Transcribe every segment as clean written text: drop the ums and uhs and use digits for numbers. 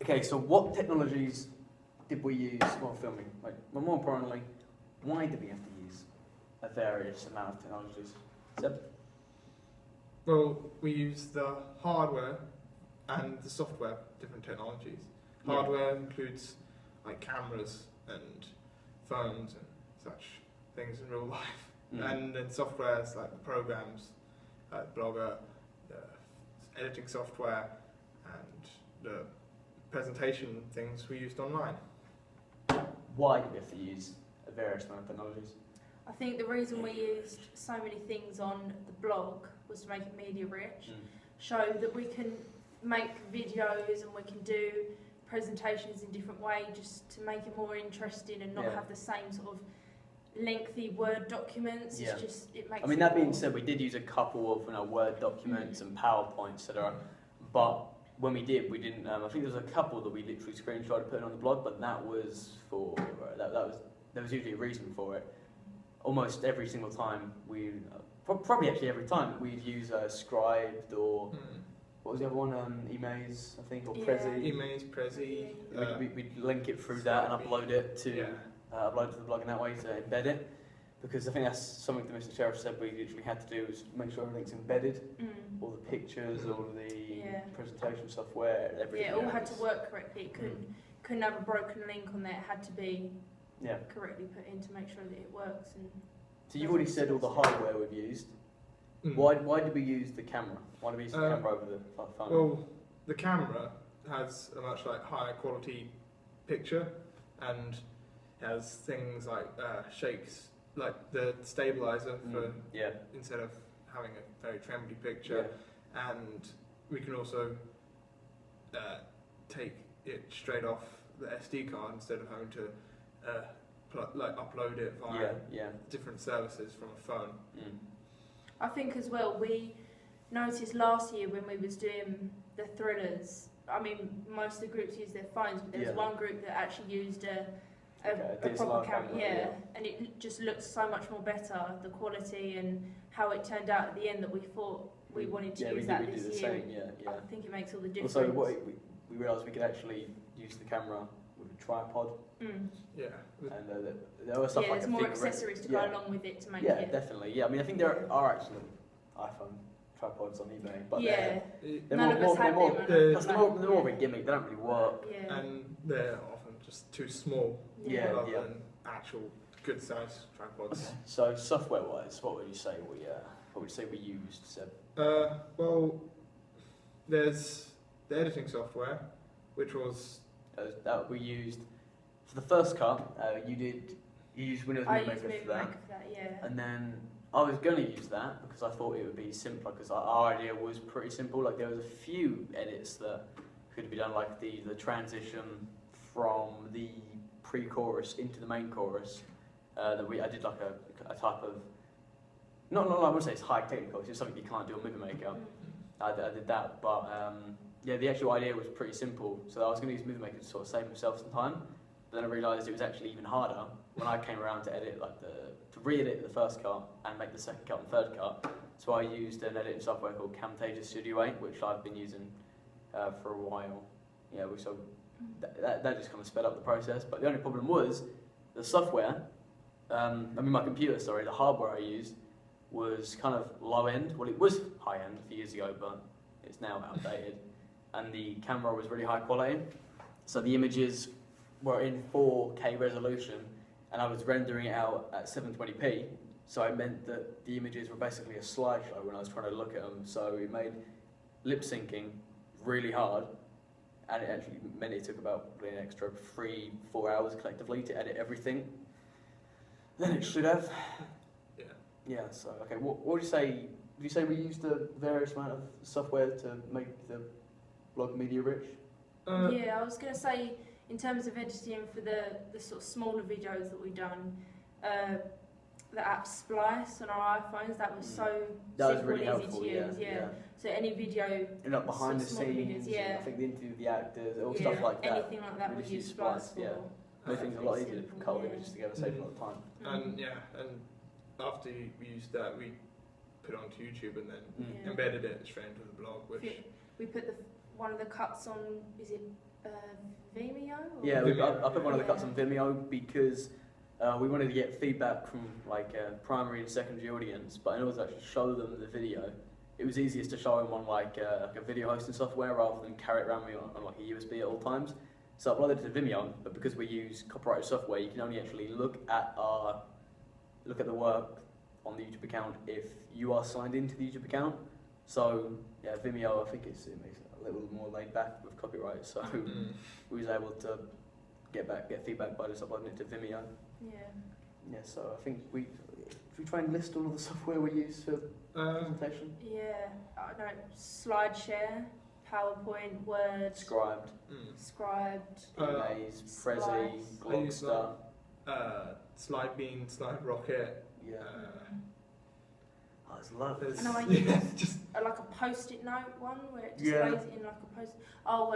Okay, so what technologies did we use while filming? Like, well, more importantly, why did we have to use a various amount of technologies? Seb? Well, we use the hardware and the software, different technologies. Hardware includes like cameras and phones and such things in real life. And then software is like the programs, Blogger, the editing software, and the presentation things we used online. Why did we have to use a various amount of technologies? I think the reason we used so many things on the blog was to make it media rich, show that we can make videos and we can do presentations in different ways just to make it more interesting and not have the same sort of lengthy Word documents. Yeah. It's just, it makes I mean, it that being more- said, we did use a couple of Word documents and PowerPoints, etc. But when we did, we didn't. I think there was a couple that we literally screenshotted and put on the blog, but that was for there was usually a reason for it. Almost every single time probably actually every time we'd use Scribd or what was the other one? Emaze, I think, or Prezi. Emaze, Prezi. We'd link it through that and upload it to the blog in that way to embed it. Because I think that's something that Mr. Sheriff said we literally had to do is make sure everything's embedded, all the pictures, all the presentation software, everything. Yeah, it all had to work correctly. It couldn't have a broken link on there. It had to be correctly put in to make sure that it works. And so you've already said all the hardware we've used. Why did we use the camera? Why did we use the camera over the phone? Well, the camera has a much higher quality picture and has things like shakes, like the stabilizer for instead of having a very trembly picture, and we can also take it straight off the SD card instead of having to upload it via different services from a phone. I think as well, we noticed last year when we was doing the thrillers, I mean, most of the groups used their phones, but there was one group that actually used a proper camera, and it just looked so much more better, the quality and how it turned out at the end, that we thought we wanted to use that this year. I think it makes all the difference. Also, we realised we could actually use the camera with a tripod. And there was stuff like there's more accessories to go along with it to make it. Yeah, definitely. Yeah, I mean, I think there are actually iPhone tripods on eBay, but they're more of a gimmick. They don't really work. And they're often just too small rather than actual good size tripods. Okay. So software-wise, what would you say we used, Seb? Well, there's the editing software, which was that we used for the first cut. You used Windows Movie Maker for that, and then I was going to use that because I thought it would be simpler, because our idea was pretty simple. Like, there was a few edits that could be done, like the transition from the pre-chorus into the main chorus. I did like a type of not I wouldn't say it's high technical. It's just something you can't do on Movie Maker. I did that, but the actual idea was pretty simple. So I was going to use Movie Maker to sort of save myself some time. But then I realised it was actually even harder when I came around to edit, to re-edit the first cut and make the second cut and third cut. So I used an editing software called Camtasia Studio 8, which I've been using for a while. So that just kind of sped up the process. But the only problem was the software. My computer, the hardware I used was kind of low end. Well, it was high end a few years ago, but it's now outdated. And the camera was really high quality. So the images were in 4K resolution, and I was rendering it out at 720p. So it meant that the images were basically a slideshow when I was trying to look at them. So it made lip syncing really hard, and it actually meant it took about an extra 3-4 hours collectively to edit everything than it should have. Yeah. So okay, what would you say? Would you say we used a various amount of software to make the blog media rich? I was going to say, in terms of editing for the sort of smaller videos that we've done, the app Splice on our iPhones, that was so simple and easy to use. So any video, and like behind the scenes, I think the interview with the actors, all stuff like that. Anything like that, we use Splice for. Make things a lot easier to cut images together, save a lot of time. And after we used that, we put it onto YouTube and then embedded it straight into the blog. Which we put one of the cuts on, is it Vimeo? Yeah, Vimeo. I put one of the cuts on Vimeo because we wanted to get feedback from like a primary and secondary audience, but in order to actually show them the video, it was easiest to show them on like a video hosting software rather than carry it around me on like a USB at all times. So I uploaded it to Vimeo, but because we use copyrighted software, you can only actually look at the work on the YouTube account if you are signed into the YouTube account. So yeah, Vimeo, I think it makes it a little more laid back with copyright. So we was able to get feedback by just uploading it to Vimeo. Yeah. Yeah. So I think we try and list all of the software we use for presentation. Yeah. I don't know. SlideShare, PowerPoint, Word, Scribed, Scribed, Prezi, Glogster. Slidebean, SlideRocket. Yeah. Oh, there's loads. I know I use like a post-it note one where it displays it in like a post. Oh,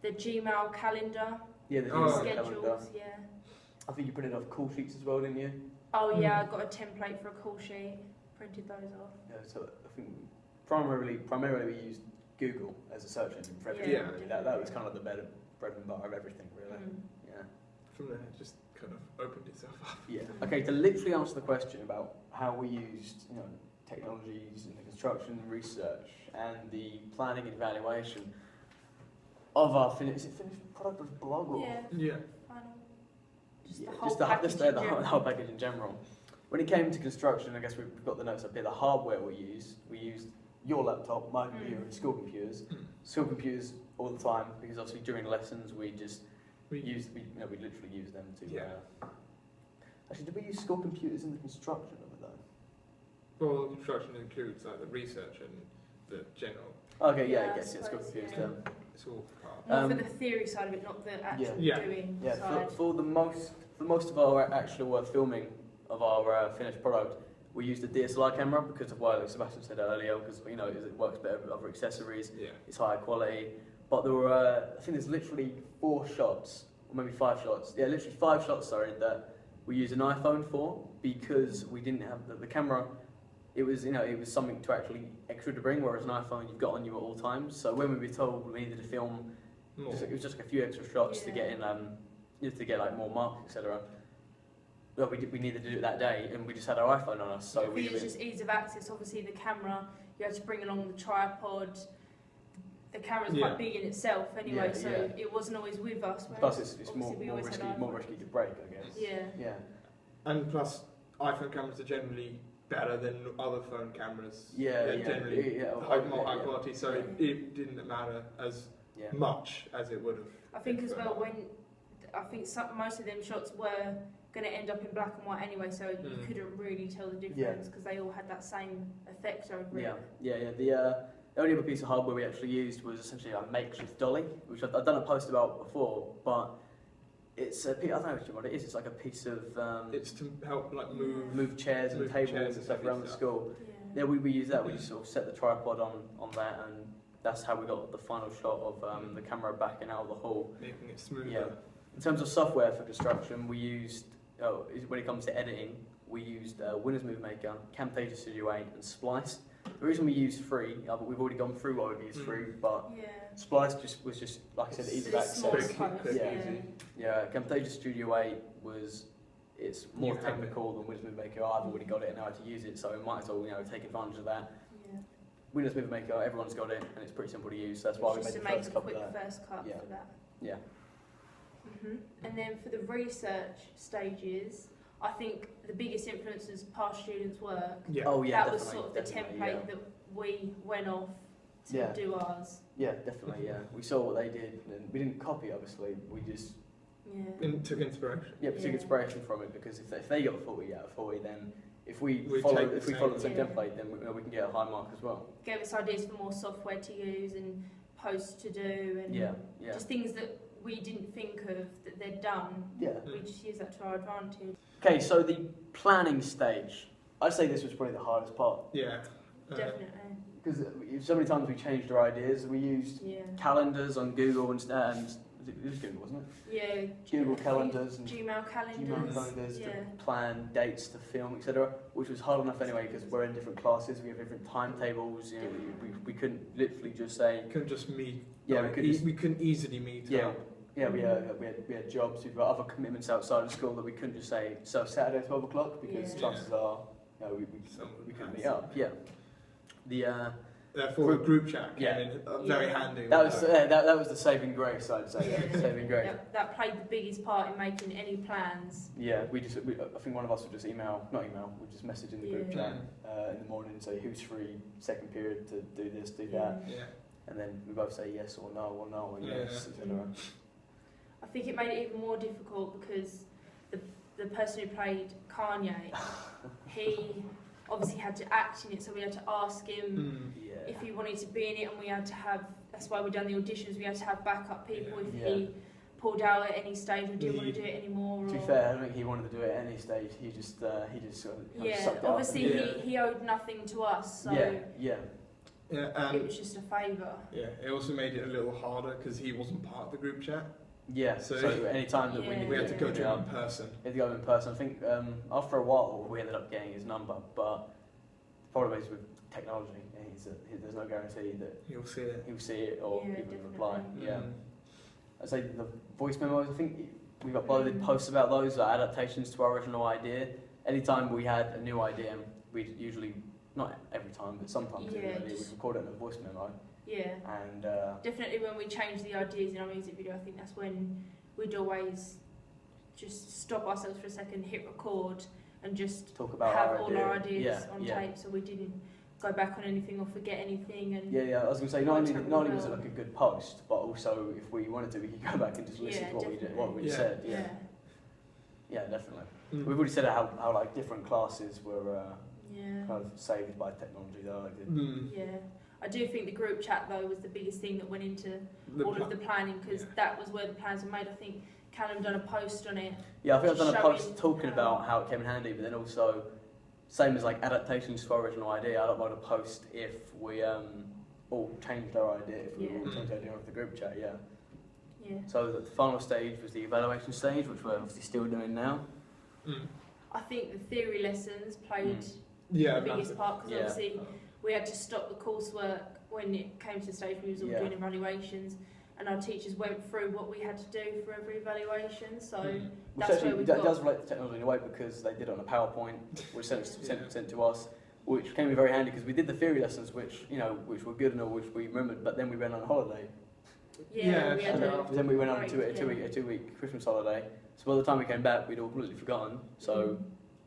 the Gmail calendar. Yeah, the schedules. calendar. Yeah. I think you printed off call sheets as well, didn't you? Oh yeah, I got a template for a call sheet. Printed those off. Yeah, so I think primarily we used Google as a search engine for everything. Yeah. That was kind of the bread and butter of everything, really. Yeah. From there, it just kind of opened itself up. Yeah. Okay, to literally answer the question about how we used, technologies in the construction and research and the planning and evaluation of our finished product or blog or Yeah. Just the whole package in general. When it came to construction, I guess we've got the notes up here. The hardware we used your laptop, my computer, and school computers. School computers all the time because obviously during lessons we literally use them to. Yeah. Actually, did we use school computers in the construction of it though? Well, construction includes like the research and the general. Okay, yeah, Yeah, I guess school computers. yeah. It's all part. More for the theory side of it, not the actual doing Yeah, side. for most of our actual filming of our finished product, we used a DSLR camera because of what Sebastian said earlier, because it works better with other accessories. Yeah. It's higher quality. But there were, I think there's literally 4 shots, or maybe 5 shots. Yeah, literally 5 shots, that we used an iPhone for because we didn't have the camera. It was something to actually extra to bring, whereas an iPhone you've got on you at all times. So when we were told we needed to film, it was just like a few extra shots to get in, to get like more marks, etc. Well, we needed to do it that day, and we just had our iPhone on us. So I think it's just ease of access. Obviously, the camera you had to bring along the tripod. The camera's quite big in itself, anyway, it wasn't always with us. Plus, it's more risky to break, I guess. Yeah. And plus, iPhone cameras are generally better than other phone cameras. Generally high quality, so it didn't matter as much as it would have. I think as well most of them shots were going to end up in black and white anyway, so you couldn't really tell the difference because they all had that same effect over it. The only other piece of hardware we actually used was essentially a makeshift dolly, which I've done a post about before, but it's I don't know what it is. It's like a piece of. It's to help like move chairs and tables and stuff around the school. Yeah, we use that. We just sort of set the tripod on that, and that's how we got the final shot of the camera backing out of the hall, making it smoother. Yeah. In terms of software for construction, we used when it comes to editing, we used Windows Movie Maker, Camtasia Studio 8, and Splice. The reason we used free, but we've already gone through why we used free, but Splice was just like I said, easy of access. Camtasia Studio 8 it's more technical than Windows Movie Maker. I've already got it and know how to use it, so we might as well take advantage of that. Yeah. Windows Movie Maker, everyone's got it, and it's pretty simple to use. So that's why we made the first cut. First cut for that. Yeah. And then for the research stages, I think the biggest influence was past students' work. Yeah. Oh yeah, that was sort of the template that we went off to do ours. Yeah, definitely. Yeah, we saw what they did, and we didn't copy. Obviously, we just took inspiration. Yeah, we took inspiration from it because if they got 40 out of 40, then if we follow the same template, then we can get a high mark as well. Gave us ideas for more software to use and posts to do, and just things that we didn't think of that they'd done. Yeah, we just use that to our advantage. Okay, so the planning stage. I'd say this was probably the hardest part. Yeah. Definitely. Because so many times we changed our ideas. We used calendars on Google and it was Google, wasn't it? Yeah. Google calendars and Gmail calendars. to plan dates to film, etc. Which was hard enough anyway because we're in different classes, we have different timetables. You know, we couldn't literally just say. Couldn't just meet. Yeah, we couldn't easily meet. Yeah. Yeah, we had jobs, we've got other commitments outside of school that we couldn't just say, so Saturday 12 o'clock, because chances are, you know, we couldn't meet up. Yeah. Therefore, group chat came in very handy. That was the saving grace, I'd say. Saving grace. That played the biggest part in making any plans. Yeah, I think one of us would just we'd just message in the group chat in the morning and say who's free, second period to do this, do that. Yeah. And then we both say yes or no or yes, etc. I think it made it even more difficult because the person who played Kanye, he obviously had to act in it, so we had to ask him if he wanted to be in it, and we had to have, that's why we done the auditions, we had to have backup people if he pulled out at any stage or didn't want to do it anymore. To be fair, I don't think he wanted to do it at any stage, he just sort of sucked obviously it up. He owed nothing to us, so it was just a favour. Yeah, it also made it a little harder because he wasn't part of the group chat. Yeah, so any time that we had to go to him in person. We had to go in person. I think after a while we ended up getting his number, but the problem is with technology, there's no guarantee that he'll see it or he will reply. Yeah, I'd say the voice memos. I think we've uploaded posts about those adaptations to our original idea. Anytime we had a new idea, we'd usually, not every time, but sometimes we'd record it in a voice memo. Yeah, and definitely when we changed the ideas in our music video, I think that's when we'd always just stop ourselves for a second, hit record, and just talk about have all our ideas on tape, so we didn't go back on anything or forget anything. And I was going to say, not only was it like a good post, but also if we wanted to, we could go back and just listen to what we said. Yeah, definitely. We've already said how like different classes were kind of saved by technology, though. I do think the group chat though was the biggest thing that went into all of the planning, because that was where the plans were made. I think Callum done a post on it. Yeah, I think I've done a post talking about how it came in handy, but then also, same as like adaptations to our original idea, I'd upload a post if we all changed our idea, if we all changed our idea of the group chat, Yeah. So the final stage was the evaluation stage, which we're obviously still doing now. I think the theory lessons played the biggest part, because obviously we had to stop the coursework when it came to the stage we was all doing evaluations, and our teachers went through what we had to do for every evaluation. So that's where we got. It does relate to technology in a way, because they did it on a PowerPoint, which sent to us, which came in very handy because we did the theory lessons, which were good and all, which we remembered, but then we went on holiday. Then we went on to a two-week Christmas holiday. So by the time we came back, we'd all completely forgotten. So.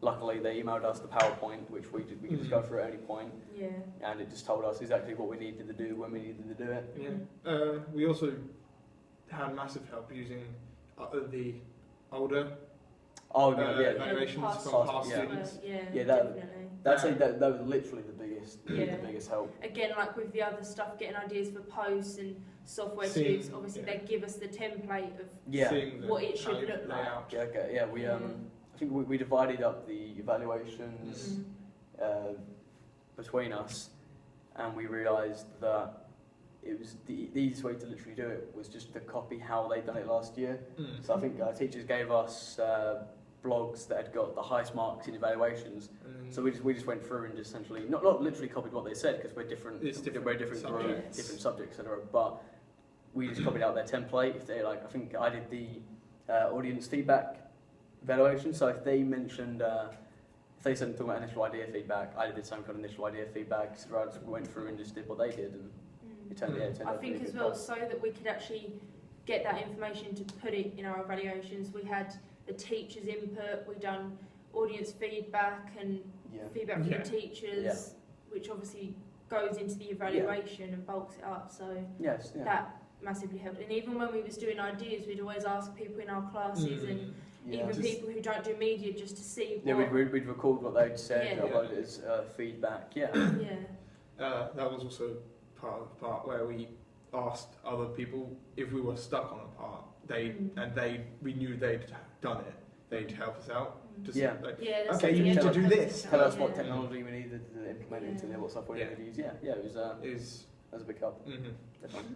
Luckily, they emailed us the PowerPoint, which we could just go through at any point. Yeah. And it just told us exactly what we needed to do when we needed to do it. Yeah. We also had massive help using the older evaluations from past students. That was literally the biggest help. Again, like with the other stuff, getting ideas for posts and software shoots, obviously they give us the template of what it should look like. I think we divided up the evaluations between us, and we realised that it was the easiest way to literally do it was just to copy how they'd done it last year. So I think our teachers gave us blogs that had got the highest marks in evaluations. So we just went through and just essentially not literally copied what they said, because we're different group, different subjects, etc. But we just copied out their template. If they I think I did the audience feedback evaluation. So if they mentioned, if they said talking about initial idea feedback, I did the same kind of initial idea feedback. So I just went through and just did what they did, and it turned out. I think as well, so that we could actually get that information to put it in our evaluations, we had the teachers' input. We done audience feedback and feedback from the teachers, which obviously goes into the evaluation and bulks it up. So that massively helped. And even when we was doing ideas, we'd always ask people in our classes and even people who don't do media, just to see what... we'd record what they'd said, upload it as feedback, that was also part where we asked other people if we were stuck on a part, we knew they'd done it, they'd help us out. Okay, you need to do this. Tell us what technology we needed to implement into there, what software we needed to use. That was a big help. Definitely.